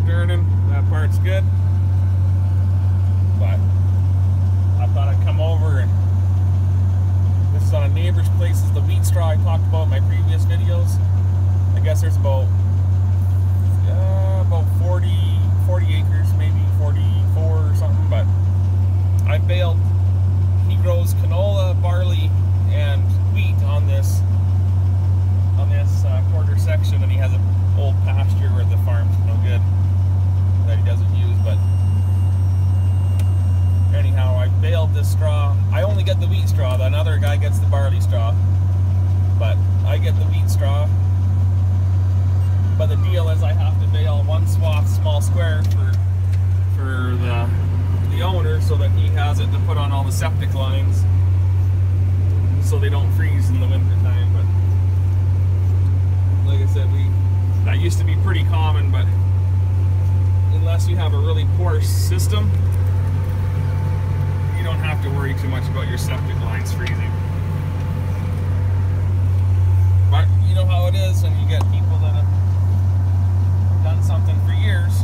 turning. That part's good. But I thought I'd come over, and this is on a neighbor's place. This is the wheat straw I talked about in my previous videos. I guess there's about 40 acres, maybe 44 or something, but I baled. He grows canola, barley, and wheat on this quarter section, and he has an old pasture where the farm's no good that he doesn't use. But anyhow, I baled this straw. I only get the wheat straw. Another guy gets the barley straw, but I get the wheat straw. But the deal is I have to bale one swath, small square, for the owner, so that he has it to put on all the septic lines, so they don't freeze in the winter time. But like I said, that used to be pretty common, but unless you have a really poor system, you don't have to worry too much about your septic lines freezing. But you know how it is, and you get people that have done something for years,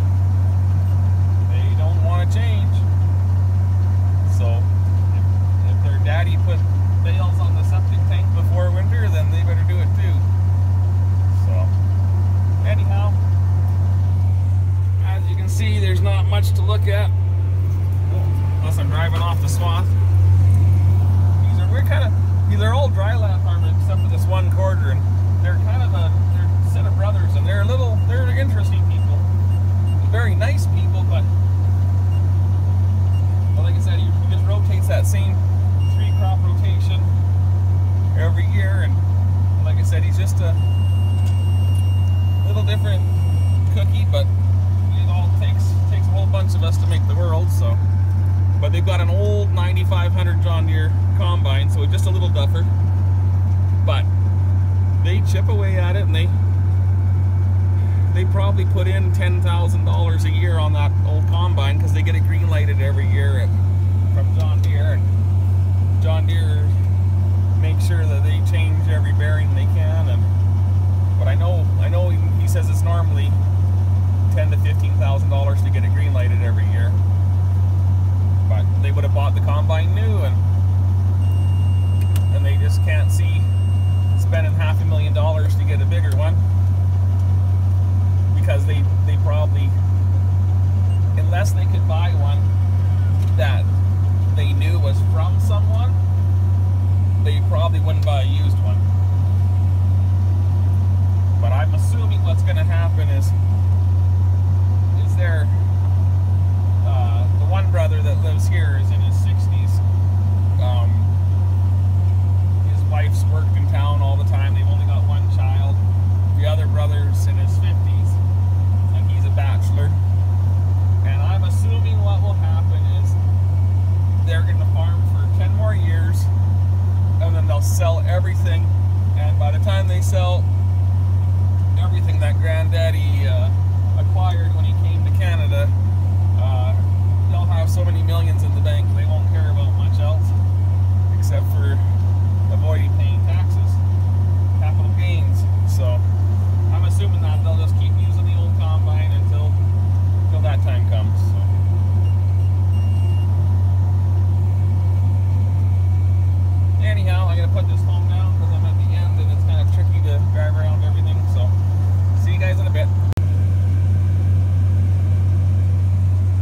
they don't want to change. So if their daddy put bales on the septic tank before winter, then they better do it too. So anyhow, as you can see, there's not much to look at unless I'm driving off the swath. These are all dry land farmers except for this one quarter, and they're kind of they're a set of brothers, and they're interesting people, very nice people, but like I said, he just rotates that same 3-crop rotation every year, and like I said, he's just a little different cookie, but it all takes a whole bunch of us to make the world. So, but they've got an old 9500 John Deere combine, so it's just a little duffer, but they chip away at it, and they probably put in $10,000 a year on that old combine, because they get it green lighted every year from John Deere, and John Deere makes sure that they change every bearing they can. But I know he says it's normally $10,000 to $15,000 to get it green lighted every year. But they would have bought the combine new, and they just can't see spending $500,000 to get a bigger one, because they probably, unless they could buy one that they knew was from someone, they probably wouldn't buy a used one. But I'm assuming what's going to happen is there, the one brother that lives here is in his 60s. His wife's worked in town all the time. They've only got one child. The other brother's in his 50s, and he's a bachelor. And I'm assuming what will happen is they're going to farm for 10 more years, and then they'll sell everything. And by the time they sell everything that Granddaddy acquired when he came to Canada, they'll have so many millions in the bank they won't care about much else, except for avoiding paying taxes, capital gains. So I'm assuming that they'll just keep using the old combine until that time comes. So. Anyhow, I'm going to put this phone down because I'm at the end and it's kind of tricky to drive around everything. So see you guys in a bit.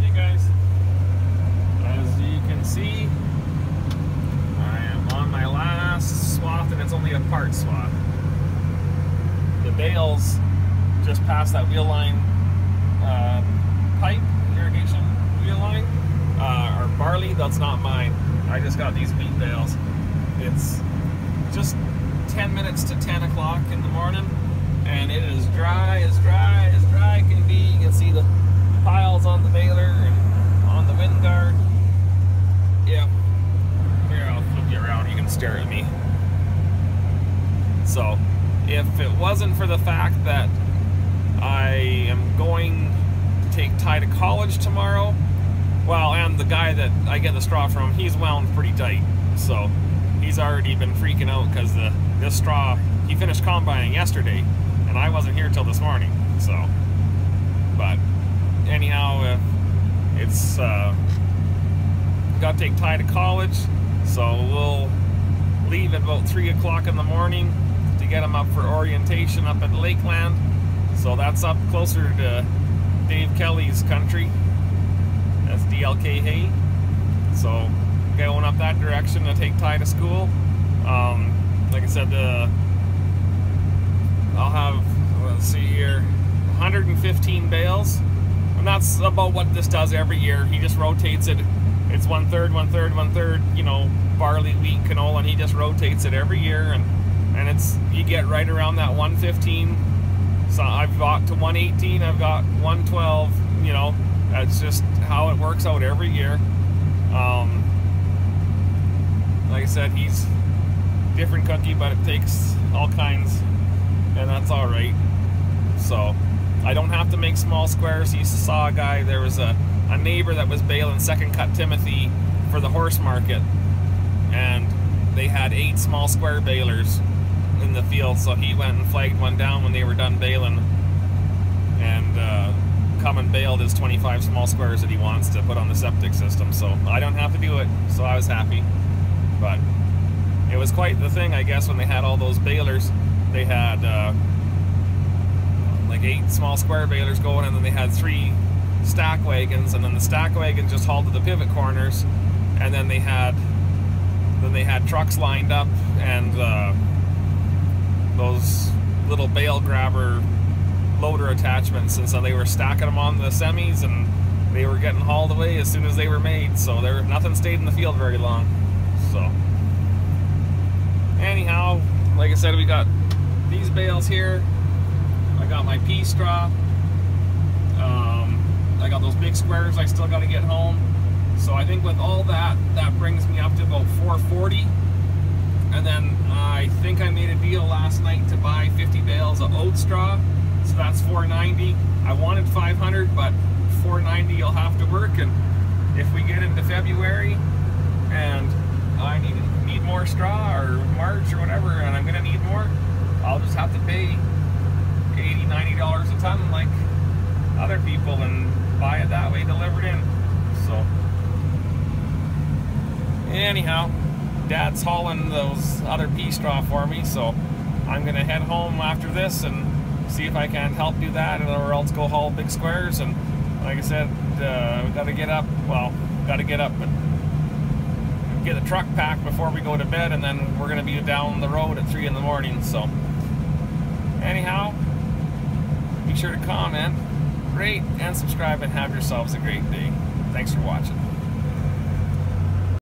Hey guys, as you can see, I am on my last swath, and it's only a part swath. The bales just past that wheel line pipe, irrigation wheel line, are barley. That's not mine. I just got these wheat bales. It's just 10 minutes to 10 o'clock in the morning, and it is dry can be. You can see the piles on the baler and on the wind guard. Yep. Here, I'll flip you around. You can stare at me. So, if it wasn't for the fact that I am going to take Ty to college tomorrow, well, and the guy that I get the straw from, he's wound pretty tight. So, he's already been freaking out because this straw, he finished combining yesterday, and I wasn't here till this morning. So, but anyhow, it's got to take Ty to college, so we'll leave at about 3 o'clock in the morning to get him up for orientation up at Lakeland. So that's up closer to Dave Kelly's country. That's DLK Hay. So going up that direction to take Ty to school. Like I said, I'll have, let's see here, 115 bales, and that's about what this does every year. He just rotates it. It's 1/3, 1/3, 1/3, you know, barley, wheat, canola, and he just rotates it every year, and it's, you get right around that 115. So I've got to 118, I've got 112, you know, that's just how it works out every year. Like I said, he's different cookie, but it takes all kinds, and that's all right. So I don't have to make small squares. You saw a guy, there was a neighbor that was baling second cut Timothy for the horse market, and they had 8 small square balers in the field, so he went and flagged one down when they were done baling, and come and baled his 25 small squares that he wants to put on the septic system. So I don't have to do it, so I was happy. But it was quite the thing, I guess, when they had all those balers. They had like 8 small square balers going, and then they had 3 stack wagons, and then the stack wagon just hauled to the pivot corners, and then they had trucks lined up, and those little bale grabber loader attachments, and so they were stacking them on the semis, and they were getting hauled away as soon as they were made. So nothing stayed in the field very long. So anyhow, like I said, we got these bales here. I got my pea straw. I got those big squares I still got to get home. So I think with all that, that brings me up to about 440. And then I think I made a deal last night to buy 50 bales of oat straw. So that's 490. I wanted 500, but 490 you'll have to work. And if we get into February and I need more straw, or March or whatever, and I'm gonna need more, I'll just have to pay $80, $90 a ton like other people and buy it that way, delivered in. So anyhow, Dad's hauling those other pea straw for me, so I'm gonna head home after this and see if I can help do that, or else go haul big squares. And like I said, we gotta get up, but get the truck packed before we go to bed, and then we're gonna be down the road at 3 in the morning. So anyhow, be sure to comment, rate, and subscribe, and have yourselves a great day. Thanks for watching.